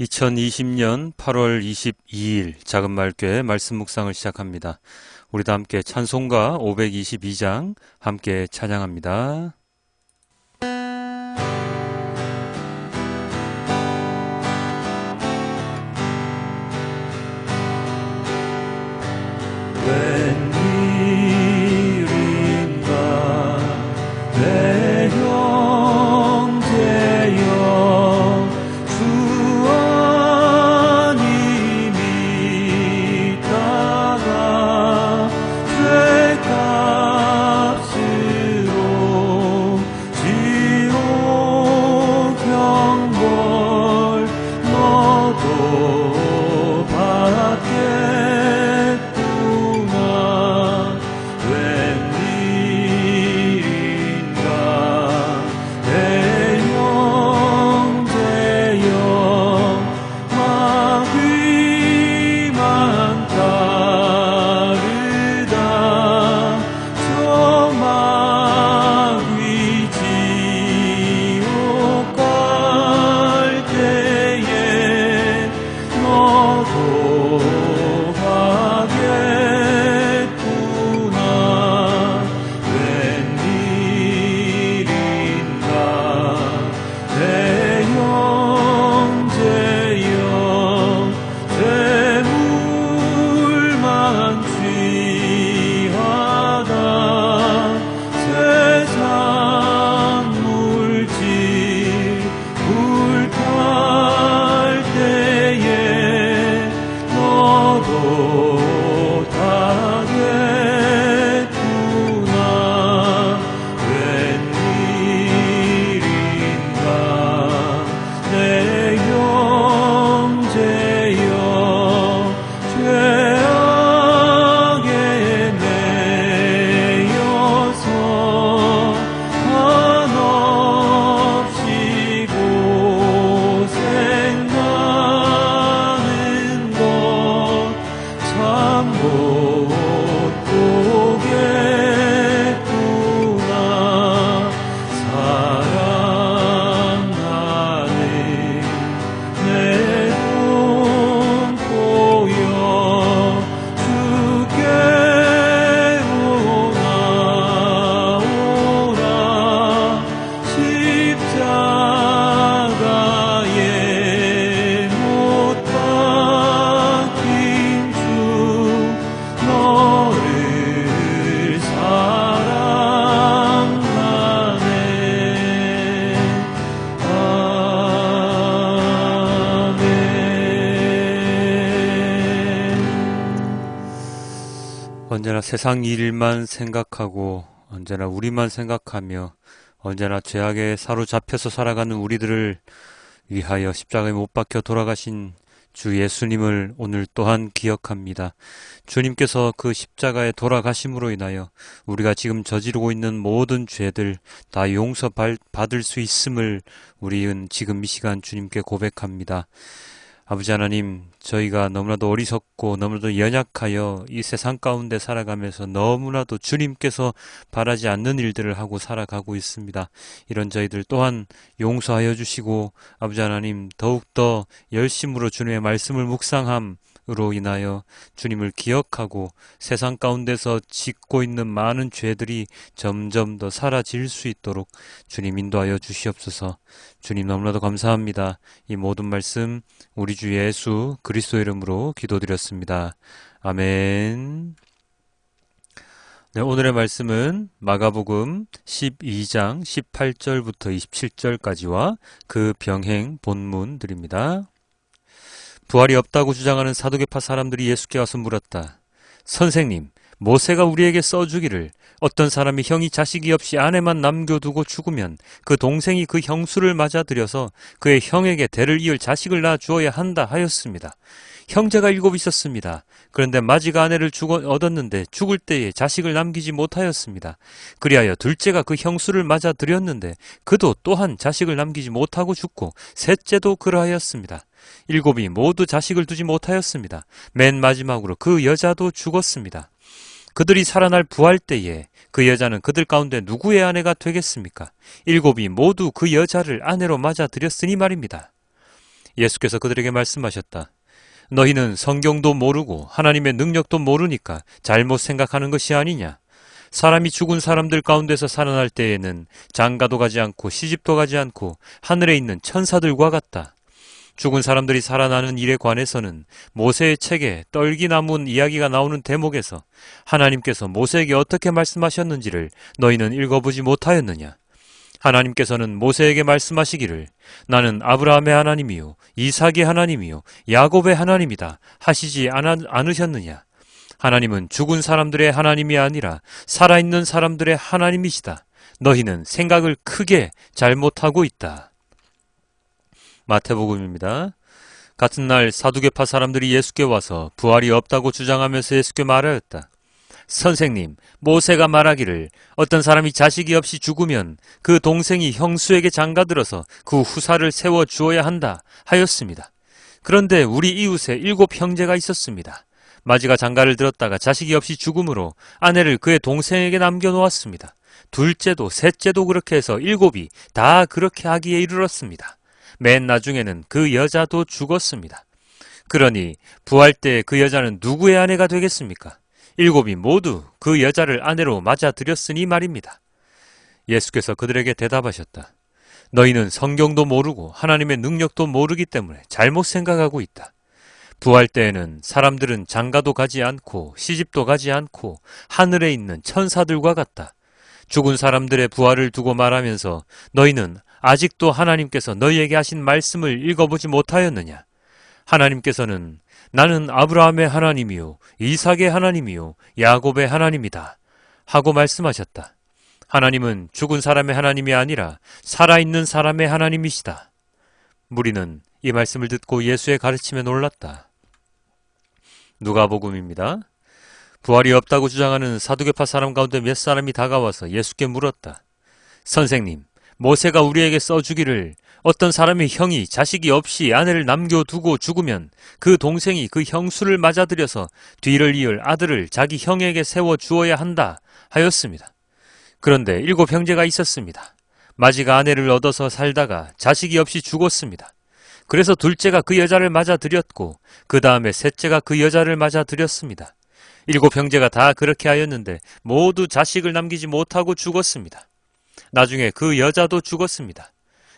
2020년 8월 22일 작은말교회 말씀 묵상을 시작합니다. 우리도 함께 찬송가 522장 함께 찬양합니다. 언제나 세상 일만 생각하고 언제나 우리만 생각하며 언제나 죄악에 사로잡혀서 살아가는 우리들을 위하여 십자가에 못 박혀 돌아가신 주 예수님을 오늘 또한 기억합니다. 주님께서 그 십자가에 돌아가심으로 인하여 우리가 지금 저지르고 있는 모든 죄들 다 용서받을 수 있음을 우리는 지금 이 시간 주님께 고백합니다. 아버지 하나님, 저희가 너무나도 어리석고 너무나도 연약하여 이 세상 가운데 살아가면서 너무나도 주님께서 바라지 않는 일들을 하고 살아가고 있습니다. 이런 저희들 또한 용서하여 주시고 아버지 하나님 더욱더 열심으로 주님의 말씀을 묵상함으로 인하여 주님을 기억하고 세상 가운데서 짓고 있는 많은 죄들이 점점 더 사라질 수 있도록 주님 인도하여 주시옵소서. 주님 너무나도 감사합니다. 이 모든 말씀 우리 주 예수 그리스도 이름으로 기도드렸습니다. 아멘. 네, 오늘의 말씀은 마가복음 12장 18절부터 27절까지와 그 병행 본문들입니다. 부활이 없다고 주장하는 사두개파 사람들이 예수께 와서 물었다. 선생님, 모세가 우리에게 써주기를 어떤 사람이 형이 자식이 없이 아내만 남겨두고 죽으면 그 동생이 그 형수를 맞아들여서 그의 형에게 대를 이을 자식을 낳아 주어야 한다 하였습니다. 형제가 7 있었습니다. 그런데 마지가 아내를 얻었는데 죽을 때에 자식을 남기지 못하였습니다. 그리하여 둘째가 그 형수를 맞아들였는데 그도 또한 자식을 남기지 못하고 죽고 셋째도 그러하였습니다. 7이 모두 자식을 두지 못하였습니다. 맨 마지막으로 그 여자도 죽었습니다. 그들이 살아날 부활 때에 그 여자는 그들 가운데 누구의 아내가 되겠습니까? 7이 모두 그 여자를 아내로 맞아들였으니 말입니다. 예수께서 그들에게 말씀하셨다. 너희는 성경도 모르고 하나님의 능력도 모르니까 잘못 생각하는 것이 아니냐. 사람이 죽은 사람들 가운데서 살아날 때에는 장가도 가지 않고 시집도 가지 않고 하늘에 있는 천사들과 같다. 죽은 사람들이 살아나는 일에 관해서는 모세의 책에 떨기나무 이야기가 나오는 대목에서 하나님께서 모세에게 어떻게 말씀하셨는지를 너희는 읽어보지 못하였느냐. 하나님께서는 모세에게 말씀하시기를 나는 아브라함의 하나님이요 이삭의 하나님이요 야곱의 하나님이다 하시지 않으셨느냐. 하나님은 죽은 사람들의 하나님이 아니라 살아있는 사람들의 하나님이시다. 너희는 생각을 크게 잘못하고 있다. 마태복음입니다. 같은 날 사두개파 사람들이 예수께 와서 부활이 없다고 주장하면서 예수께 말하였다. 선생님, 모세가 말하기를 어떤 사람이 자식이 없이 죽으면 그 동생이 형수에게 장가들어서 그 후사를 세워 주어야 한다 하였습니다. 그런데 우리 이웃에 7 형제가 있었습니다. 마지가 장가를 들었다가 자식이 없이 죽음으로 아내를 그의 동생에게 남겨놓았습니다. 둘째도 셋째도 그렇게 해서 7이 다 그렇게 하기에 이르렀습니다. 맨 나중에는 그 여자도 죽었습니다. 그러니 부활 때 그 여자는 누구의 아내가 되겠습니까? 7이 모두 그 여자를 아내로 맞아들였으니 말입니다. 예수께서 그들에게 대답하셨다. 너희는 성경도 모르고 하나님의 능력도 모르기 때문에 잘못 생각하고 있다. 부활 때에는 사람들은 장가도 가지 않고 시집도 가지 않고 하늘에 있는 천사들과 같다. 죽은 사람들의 부활을 두고 말하면서 너희는 아직도 하나님께서 너희에게 하신 말씀을 읽어보지 못하였느냐? 하나님께서는 나는 아브라함의 하나님이요 이삭의 하나님이요 야곱의 하나님이다 하고 말씀하셨다. 하나님은 죽은 사람의 하나님이 아니라 살아있는 사람의 하나님이시다. 무리는 이 말씀을 듣고 예수의 가르침에 놀랐다. 누가복음입니다. 부활이 없다고 주장하는 사두개파 사람 가운데 몇 사람이 다가와서 예수께 물었다. 선생님, 모세가 우리에게 써주기를 어떤 사람의 형이 자식이 없이 아내를 남겨두고 죽으면 그 동생이 그 형수를 맞아들여서 뒤를 이을 아들을 자기 형에게 세워 주어야 한다 하였습니다. 그런데 7 형제가 있었습니다. 마지가 아내를 얻어서 살다가 자식이 없이 죽었습니다. 그래서 둘째가 그 여자를 맞아들였고 그 다음에 셋째가 그 여자를 맞아들였습니다. 7 형제가 다 그렇게 하였는데 모두 자식을 남기지 못하고 죽었습니다. 나중에 그 여자도 죽었습니다.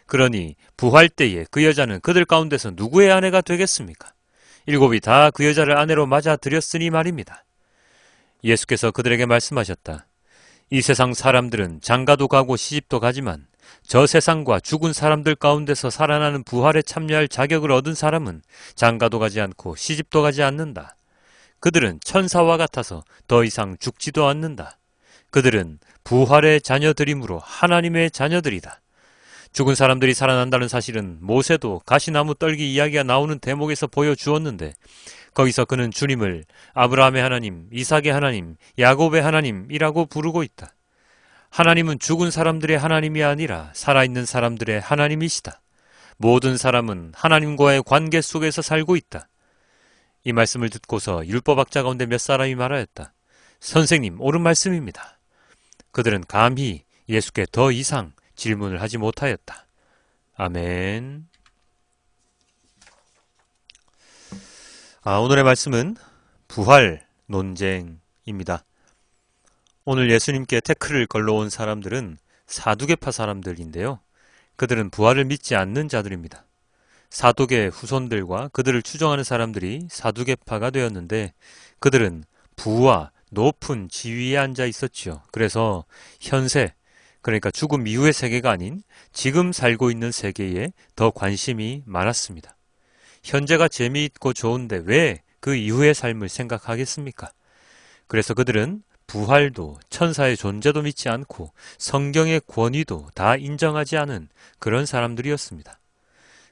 그러니 부활 때에 그 여자는 그들 가운데서 누구의 아내가 되겠습니까? 7이 다 그 여자를 아내로 맞아들였으니 말입니다. 예수께서 그들에게 말씀하셨다. 이 세상 사람들은 장가도 가고 시집도 가지만 저 세상과 죽은 사람들 가운데서 살아나는 부활에 참여할 자격을 얻은 사람은 장가도 가지 않고 시집도 가지 않는다. 그들은 천사와 같아서 더 이상 죽지도 않는다. 그들은 부활의 자녀들이므로 하나님의 자녀들이다. 죽은 사람들이 살아난다는 사실은 모세도 가시나무 떨기 이야기가 나오는 대목에서 보여주었는데 거기서 그는 주님을 아브라함의 하나님, 이삭의 하나님, 야곱의 하나님이라고 부르고 있다. 하나님은 죽은 사람들의 하나님이 아니라 살아있는 사람들의 하나님이시다. 모든 사람은 하나님과의 관계 속에서 살고 있다. 이 말씀을 듣고서 율법학자 가운데 몇 사람이 말하였다. 선생님, 옳은 말씀입니다. 그들은 감히 예수께 더 이상 질문을 하지 못하였다. 아멘. 오늘의 말씀은 부활 논쟁입니다. 오늘 예수님께 태클을 걸러온 사람들은 사두개파 사람들인데요. 그들은 부활을 믿지 않는 자들입니다. 사독의 후손들과 그들을 추종하는 사람들이 사두개파가 되었는데 그들은 부와 높은 지위에 앉아 있었지요. 그래서 현세, 그러니까 죽음 이후의 세계가 아닌 지금 살고 있는 세계에 더 관심이 많았습니다. 현재가 재미있고 좋은데 왜 그 이후의 삶을 생각하겠습니까? 그래서 그들은 부활도 천사의 존재도 믿지 않고 성경의 권위도 다 인정하지 않은 그런 사람들이었습니다.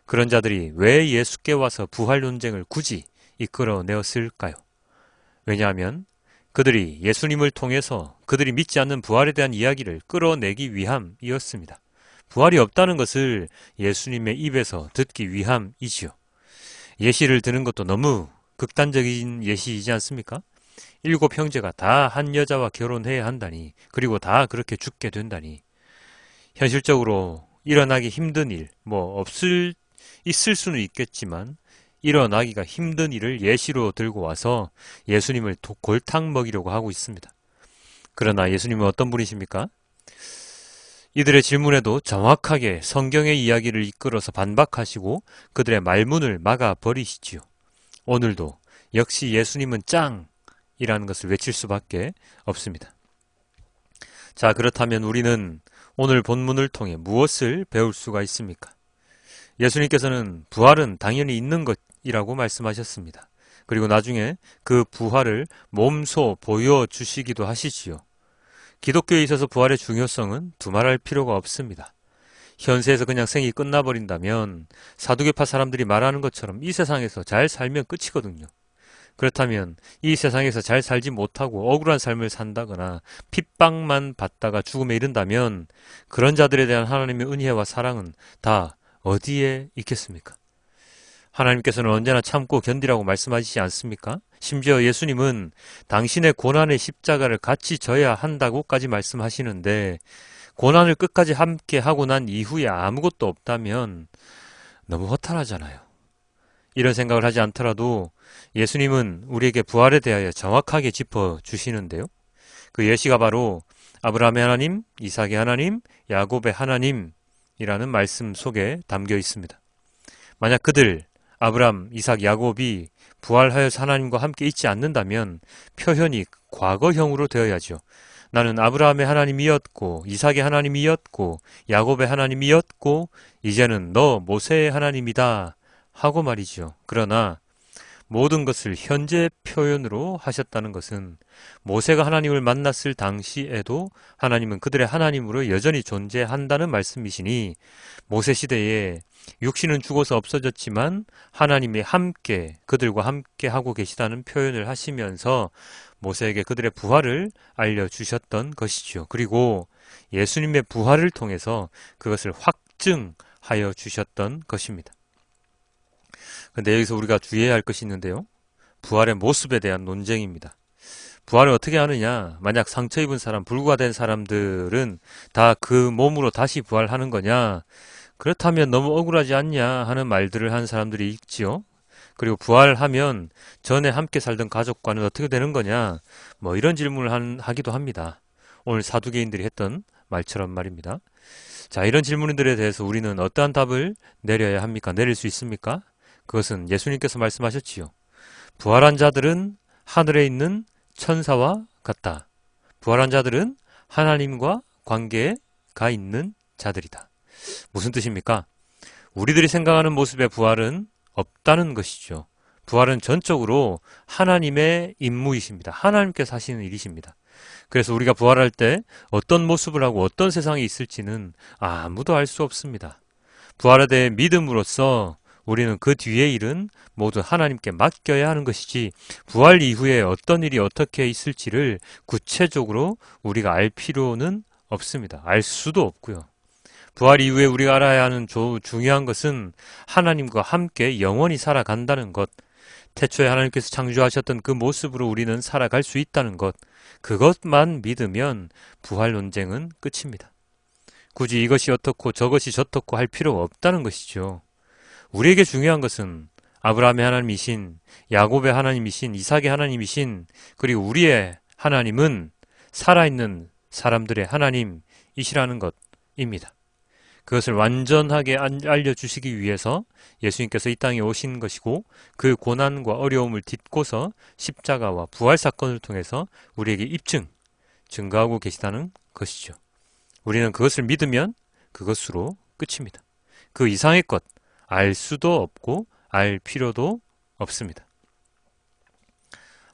그런 자들이 왜 예수께 와서 부활 논쟁을 굳이 이끌어내었을까요? 왜냐하면 그들이 예수님을 통해서 그들이 믿지 않는 부활에 대한 이야기를 끌어내기 위함이었습니다. 부활이 없다는 것을 예수님의 입에서 듣기 위함이지요. 예시를 드는 것도 너무 극단적인 예시이지 않습니까? 7 형제가 다 한 여자와 결혼해야 한다니, 그리고 다 그렇게 죽게 된다니, 현실적으로 일어나기 힘든 일, 없을 있을 수는 있겠지만 일어나기가 힘든 일을 예시로 들고 와서 예수님을 골탕 먹이려고 하고 있습니다. 그러나 예수님은 어떤 분이십니까? 이들의 질문에도 정확하게 성경의 이야기를 이끌어서 반박하시고 그들의 말문을 막아버리시지요. 오늘도 역시 예수님은 짱이라는 것을 외칠 수밖에 없습니다. 자, 그렇다면 우리는 오늘 본문을 통해 무엇을 배울 수가 있습니까? 예수님께서는 부활은 당연히 있는 것이라고 말씀하셨습니다. 그리고 나중에 그 부활을 몸소 보여주시기도 하시지요. 기독교에 있어서 부활의 중요성은 두말할 필요가 없습니다. 현세에서 그냥 생이 끝나버린다면 사두개파 사람들이 말하는 것처럼 이 세상에서 잘 살면 끝이거든요. 그렇다면 이 세상에서 잘 살지 못하고 억울한 삶을 산다거나 핍박만 받다가 죽음에 이른다면 그런 자들에 대한 하나님의 은혜와 사랑은 다 어디에 있겠습니까? 하나님께서는 언제나 참고 견디라고 말씀하시지 않습니까? 심지어 예수님은 당신의 고난의 십자가를 같이 져야 한다고까지 말씀하시는데 고난을 끝까지 함께 하고 난 이후에 아무것도 없다면 너무 허탈하잖아요. 이런 생각을 하지 않더라도 예수님은 우리에게 부활에 대하여 정확하게 짚어주시는데요. 그 예시가 바로 아브라함의 하나님, 이삭의 하나님, 야곱의 하나님이라는 말씀 속에 담겨 있습니다. 만약 그들 아브람, 이삭, 야곱이 부활하여서 하나님과 함께 있지 않는다면 표현이 과거형으로 되어야죠. 나는 아브라함의 하나님이었고 이삭의 하나님이었고 야곱의 하나님이었고 이제는 너 모세의 하나님이다 하고 말이죠. 그러나 모든 것을 현재 표현으로 하셨다는 것은 모세가 하나님을 만났을 당시에도 하나님은 그들의 하나님으로 여전히 존재한다는 말씀이시니 모세 시대에 육신은 죽어서 없어졌지만 하나님이 함께 그들과 함께 하고 계시다는 표현을 하시면서 모세에게 그들의 부활을 알려주셨던 것이죠. 그리고 예수님의 부활을 통해서 그것을 확증하여 주셨던 것입니다. 근데 여기서 우리가 주의해야 할 것이 있는데요. 부활의 모습에 대한 논쟁입니다. 부활을 어떻게 하느냐? 만약 상처 입은 사람, 불구가 사람들은 다 그 몸으로 다시 부활하는 거냐? 그렇다면 너무 억울하지 않냐 하는 말들을 한 사람들이 있지요. 그리고 부활하면 전에 함께 살던 가족과는 어떻게 되는 거냐? 뭐 이런 질문을 하기도 합니다. 오늘 사두개인들이 했던 말처럼 말입니다. 자, 이런 질문들에 대해서 우리는 어떠한 답을 내려야 합니까? 내릴 수 있습니까? 그것은 예수님께서 말씀하셨지요. 부활한 자들은 하늘에 있는 천사와 같다. 부활한 자들은 하나님과 관계에 가 있는 자들이다. 무슨 뜻입니까? 우리들이 생각하는 모습의 부활은 없다는 것이죠. 부활은 전적으로 하나님의 임무이십니다. 하나님께서 하시는 일이십니다. 그래서 우리가 부활할 때 어떤 모습을 하고 어떤 세상에 있을지는 아무도 알 수 없습니다. 부활에 대해 믿음으로써 우리는 그 뒤의 일은 모두 하나님께 맡겨야 하는 것이지 부활 이후에 어떤 일이 어떻게 있을지를 구체적으로 우리가 알 필요는 없습니다. 알 수도 없고요. 부활 이후에 우리가 알아야 하는 중요한 것은 하나님과 함께 영원히 살아간다는 것, 태초에 하나님께서 창조하셨던 그 모습으로 우리는 살아갈 수 있다는 것, 그것만 믿으면 부활 논쟁은 끝입니다. 굳이 이것이 어떻고 저것이 저떻고 할 필요가 없다는 것이죠. 우리에게 중요한 것은 아브라함의 하나님이신, 야곱의 하나님이신, 이삭의 하나님이신, 그리고 우리의 하나님은 살아있는 사람들의 하나님이시라는 것입니다. 그것을 완전하게 알려주시기 위해서 예수님께서 이 땅에 오신 것이고 그 고난과 어려움을 딛고서 십자가와 부활 사건을 통해서 우리에게 증거하고 계시다는 것이죠. 우리는 그것을 믿으면 그것으로 끝입니다. 그 이상의 것 알 수도 없고 알 필요도 없습니다.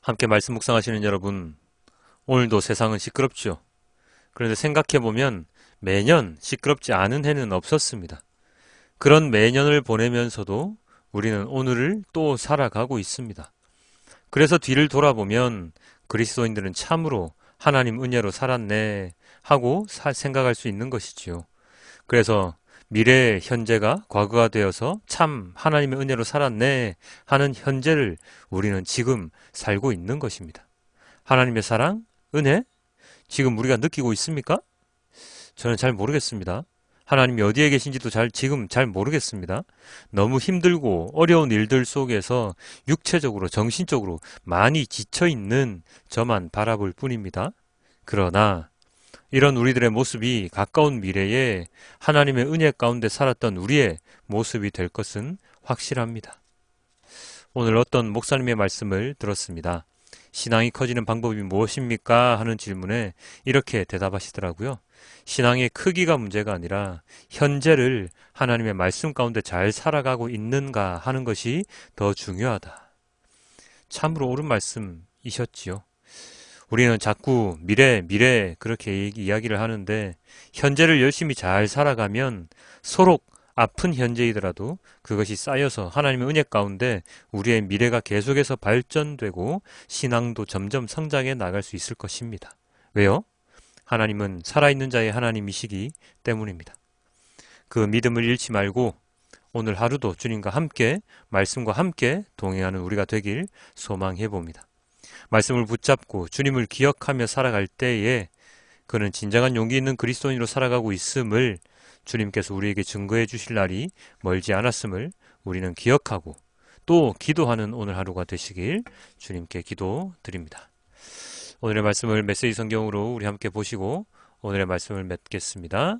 함께 말씀 묵상하시는 여러분, 오늘도 세상은 시끄럽죠. 그런데 생각해보면 매년 시끄럽지 않은 해는 없었습니다. 그런 매년을 보내면서도 우리는 오늘을 또 살아가고 있습니다. 그래서 뒤를 돌아보면 그리스도인들은 참으로 하나님 은혜로 살았네 하고 생각할 수 있는 것이지요. 그래서 미래의 현재가 과거가 되어서 참 하나님의 은혜로 살았네 하는 현재를 우리는 지금 살고 있는 것입니다. 하나님의 사랑, 은혜, 지금 우리가 느끼고 있습니까? 저는 잘 모르겠습니다. 하나님이 어디에 계신지도 지금 잘 모르겠습니다. 너무 힘들고 어려운 일들 속에서 육체적으로, 정신적으로 많이 지쳐있는 저만 바라볼 뿐입니다. 그러나 이런 우리들의 모습이 가까운 미래에 하나님의 은혜 가운데 살았던 우리의 모습이 될 것은 확실합니다. 오늘 어떤 목사님의 말씀을 들었습니다. 신앙이 커지는 방법이 무엇입니까? 하는 질문에 이렇게 대답하시더라고요. 신앙의 크기가 문제가 아니라 현재를 하나님의 말씀 가운데 잘 살아가고 있는가 하는 것이 더 중요하다. 참으로 옳은 말씀이셨지요. 우리는 자꾸 미래 그렇게 이야기를 하는데 현재를 열심히 잘 살아가면 서로 아픈 현재이더라도 그것이 쌓여서 하나님의 은혜 가운데 우리의 미래가 계속해서 발전되고 신앙도 점점 성장해 나갈 수 있을 것입니다. 왜요? 하나님은 살아있는 자의 하나님이시기 때문입니다. 그 믿음을 잃지 말고 오늘 하루도 주님과 함께 말씀과 함께 동행하는 우리가 되길 소망해 봅니다. 말씀을 붙잡고 주님을 기억하며 살아갈 때에 그는 진정한 용기 있는 그리스도인으로 살아가고 있음을 주님께서 우리에게 증거해 주실 날이 멀지 않았음을 우리는 기억하고 또 기도하는 오늘 하루가 되시길 주님께 기도드립니다. 오늘의 말씀을 메시지 성경으로 우리 함께 보시고 오늘의 말씀을 맺겠습니다.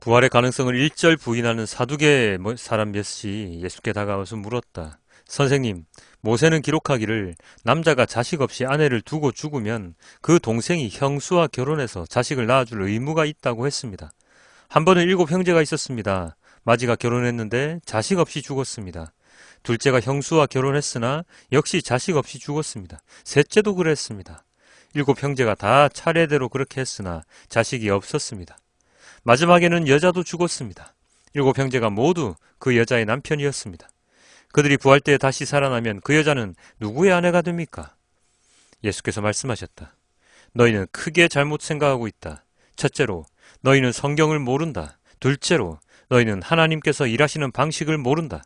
부활의 가능성을 일절 부인하는 사두개 사람 몇이 예수께 다가와서 물었다. 선생님, 모세는 기록하기를 남자가 자식 없이 아내를 두고 죽으면 그 동생이 형수와 결혼해서 자식을 낳아줄 의무가 있다고 했습니다. 한 번은 7 형제가 있었습니다. 마지가 결혼했는데 자식 없이 죽었습니다. 둘째가 형수와 결혼했으나 역시 자식 없이 죽었습니다. 셋째도 그랬습니다. 7 형제가 다 차례대로 그렇게 했으나 자식이 없었습니다. 마지막에는 여자도 죽었습니다. 7 형제가 모두 그 여자의 남편이었습니다. 그들이 부활 때 다시 살아나면 그 여자는 누구의 아내가 됩니까? 예수께서 말씀하셨다. 너희는 크게 잘못 생각하고 있다. 첫째로, 너희는 성경을 모른다. 둘째로, 너희는 하나님께서 일하시는 방식을 모른다.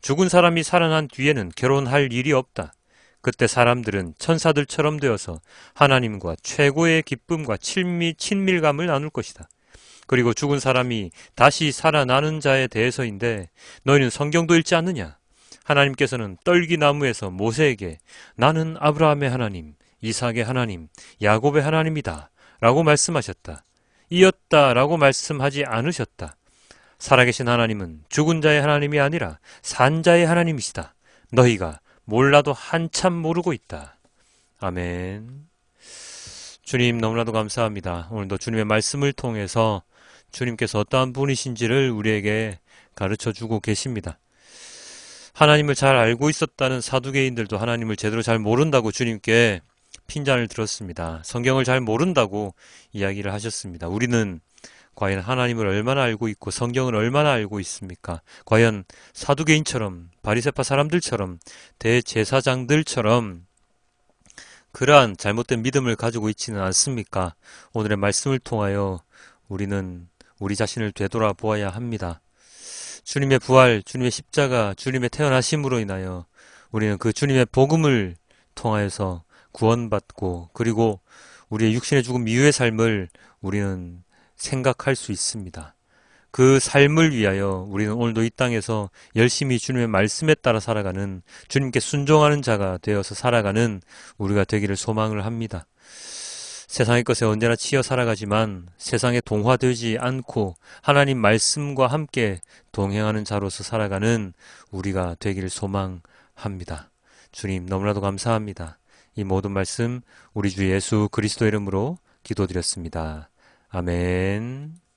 죽은 사람이 살아난 뒤에는 결혼할 일이 없다. 그때 사람들은 천사들처럼 되어서 하나님과 최고의 기쁨과 친밀감을 나눌 것이다. 그리고 죽은 사람이 다시 살아나는 자에 대해서인데 너희는 성경도 읽지 않느냐? 하나님께서는 떨기나무에서 모세에게 나는 아브라함의 하나님, 이삭의 하나님, 야곱의 하나님이다 라고 말씀하셨다. 이었다 라고 말씀하지 않으셨다. 살아계신 하나님은 죽은 자의 하나님이 아니라 산 자의 하나님이시다. 너희가 몰라도 한참 모르고 있다. 아멘. 주님 너무나도 감사합니다. 오늘도 주님의 말씀을 통해서 주님께서 어떠한 분이신지를 우리에게 가르쳐 주고 계십니다. 하나님을 잘 알고 있었다는 사두개인들도 하나님을 제대로 잘 모른다고 주님께 핀잔을 들었습니다. 성경을 잘 모른다고 이야기를 하셨습니다. 우리는 과연 하나님을 얼마나 알고 있고 성경을 얼마나 알고 있습니까? 과연 사두개인처럼 바리새파 사람들처럼 대제사장들처럼 그러한 잘못된 믿음을 가지고 있지는 않습니까? 오늘의 말씀을 통하여 우리는 우리 자신을 되돌아보아야 합니다. 주님의 부활, 주님의 십자가, 주님의 태어나심으로 인하여 우리는 그 주님의 복음을 통하여서 구원받고 그리고 우리의 육신의 죽음 이후의 삶을 우리는 생각할 수 있습니다. 그 삶을 위하여 우리는 오늘도 이 땅에서 열심히 주님의 말씀에 따라 살아가는 주님께 순종하는 자가 되어서 살아가는 우리가 되기를 소망을 합니다. 세상의 것에 언제나 치여 살아가지만 세상에 동화되지 않고 하나님 말씀과 함께 동행하는 자로서 살아가는 우리가 되기를 소망합니다. 주님 너무나도 감사합니다. 이 모든 말씀 우리 주 예수 그리스도 이름으로 기도드렸습니다. 아멘.